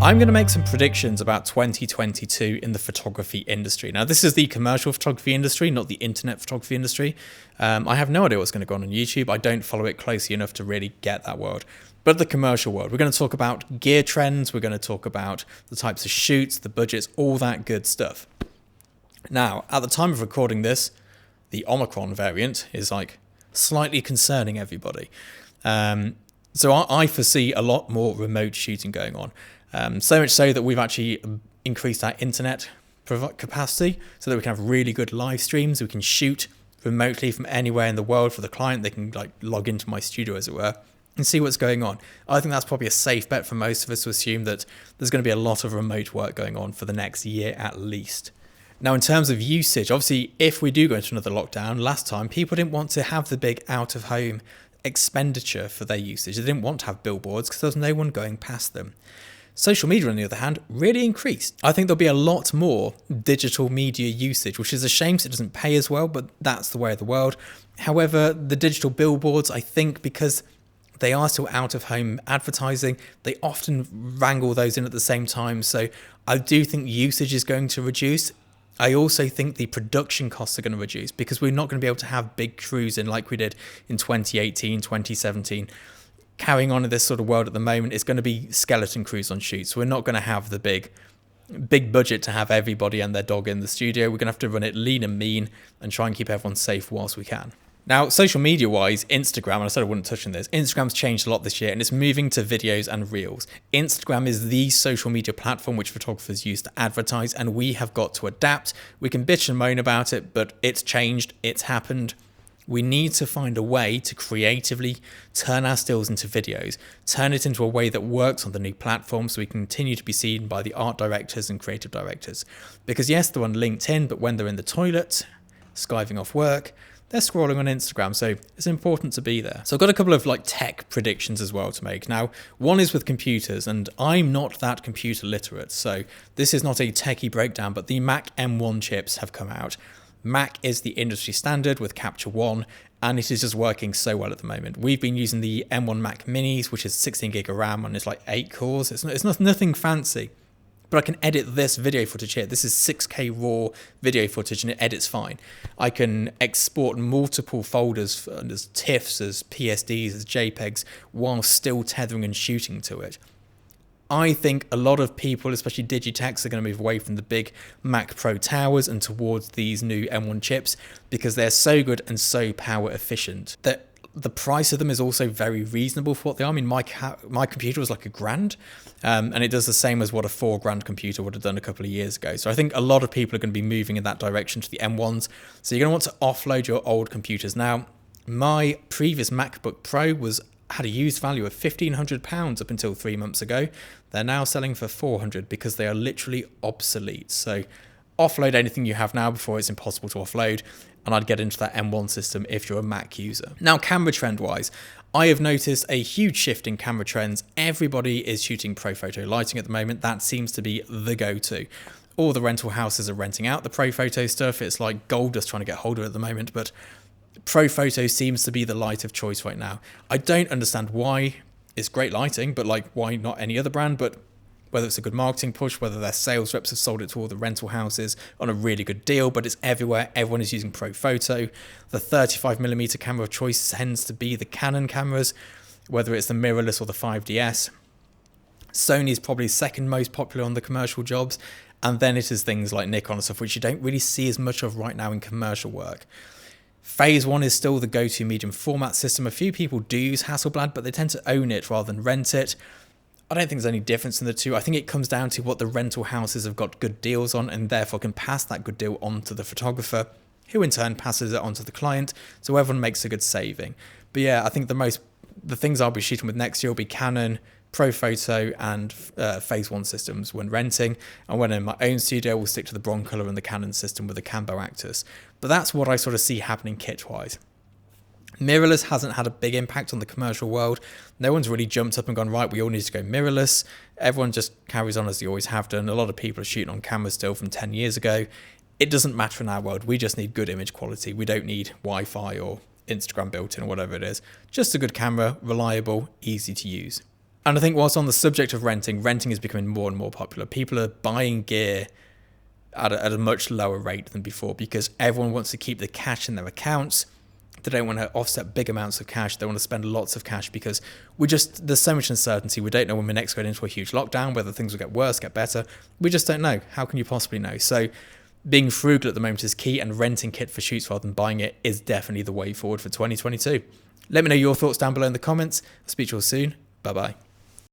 I'm going to make some predictions about 2022 in the photography industry. Now, this is the commercial photography industry, not the internet photography industry. I have no idea what's going to go on YouTube. I don't follow it closely enough to really get that world. But the commercial world, we're going to talk about gear trends. We're going to talk about the types of shoots, the budgets, all that good stuff. Now, at the time of recording this, the Omicron variant is like slightly concerning everybody. So I foresee a lot more remote shooting going on. So much so that we've actually increased our internet capacity so that we can have really good live streams. We can shoot remotely from anywhere in the world for the client. They can like log into my studio, as it were, and see what's going on. I think that's probably a safe bet for most of us to assume that there's going to be a lot of remote work going on for the next year at least. Now, in terms of usage, obviously, if we do go into another lockdown, last time people didn't want to have the big out-of-home expenditure for their usage. They didn't want to have billboards because there was no one going past them. Social media, on the other hand, really increased. I think there'll be a lot more digital media usage, which is a shame because it doesn't pay as well, but that's the way of the world. However, the digital billboards, I think because they are still out-of-home advertising, they often wrangle those in at the same time. So I do think usage is going to reduce. I also think the production costs are going to reduce because we're not going to be able to have big crews in like we did in 2018, 2017. Carrying on in this sort of world at the moment, it's going to be skeleton crews on shoots. So we're not going to have the big budget to have everybody and their dog in the studio. We're going to have to run it lean and mean and try and keep everyone safe whilst we can. Now, social media wise, Instagram, and I said I wouldn't touch on this, Instagram's changed a lot this year and it's moving to videos and reels. Instagram is the social media platform which photographers use to advertise, and we have got to adapt. We can bitch and moan about it, but it's changed, it's happened. We need to find a way to creatively turn our stills into videos, turn it into a way that works on the new platform so we can continue to be seen by the art directors and creative directors. Because yes, they're on LinkedIn, but when they're in the toilet, skiving off work, they're scrolling on Instagram, so it's important to be there. So I've got a couple of like tech predictions as well to make. Now, one is with computers, and I'm not that computer literate, so this is not a techie breakdown, but the Mac M1 chips have come out. Mac is the industry standard with Capture One, and it is just working so well at the moment. We've been using the M1 Mac Minis, which is 16 gig of RAM and it's like 8 cores. It's nothing fancy, but I can edit this video footage here. This is 6K raw video footage and it edits fine. I can export multiple folders as TIFFs, as PSDs, as JPEGs, while still tethering and shooting to it. I think a lot of people, especially Digitechs, are going to move away from the big Mac Pro towers and towards these new M1 chips because they're so good and so power efficient. That the price of them is also very reasonable for what they are. I mean, my computer was like $1,000, and it does the same as what a $4,000 computer would have done a couple of years ago. So I think a lot of people are going to be moving in that direction to the M1s. So you're going to want to offload your old computers. Now, my previous MacBook Pro had a used value of £1,500 up until 3 months ago. They're now selling for $400 because they are literally obsolete. So offload anything you have now before it's impossible to offload, and I'd get into that M1 system if you're a Mac user. Now, camera trend wise, I have noticed a huge shift in camera trends. Everybody is shooting pro photo lighting at the moment. That seems to be the go-to. All the rental houses are renting out the pro photo stuff. It's like gold dust trying to get hold of it at the moment, but pro photo seems to be the light of choice right now. I don't understand why. It's great lighting, but like why not any other brand? But whether it's a good marketing push, whether their sales reps have sold it to all the rental houses on a really good deal, but it's everywhere. Everyone is using pro photo. The 35mm camera of choice tends to be the Canon cameras, whether it's the mirrorless or the 5DS. Sony is probably second most popular on the commercial jobs, and then it is things like Nikon and stuff, which you don't really see as much of right now in commercial work. Phase 1 is still the go-to medium format system. A few people do use Hasselblad, but they tend to own it rather than rent it. I don't think there's any difference in the two. I think it comes down to what the rental houses have got good deals on and therefore can pass that good deal on to the photographer, who in turn passes it on to the client, so everyone makes a good saving. But yeah, I think the things I'll be shooting with next year will be Canon, Photo and Phase 1 systems when renting, and when in my own studio we'll stick to the Broncolor and the Canon system with the Cambo Actus. But that's what I sort of see happening kit-wise. Mirrorless hasn't had a big impact on the commercial world. No one's really jumped up and gone, right, we all need to go mirrorless. Everyone just carries on as they always have done. A lot of people are shooting on cameras still from 10 years ago. It doesn't matter in our world. We just need good image quality. We don't need Wi-Fi or Instagram built in or whatever it is. Just a good camera, reliable, easy to use. And I think whilst on the subject of renting, renting is becoming more and more popular. People are buying gear at a much lower rate than before because everyone wants to keep the cash in their accounts. They don't want to offset big amounts of cash. They want to spend lots of cash because there's so much uncertainty. We don't know when we're next going into a huge lockdown, whether things will get worse, get better. We just don't know. How can you possibly know? So being frugal at the moment is key, and renting kit for shoots rather than buying it is definitely the way forward for 2022. Let me know your thoughts down below in the comments. I'll speak to you all soon. Bye-bye.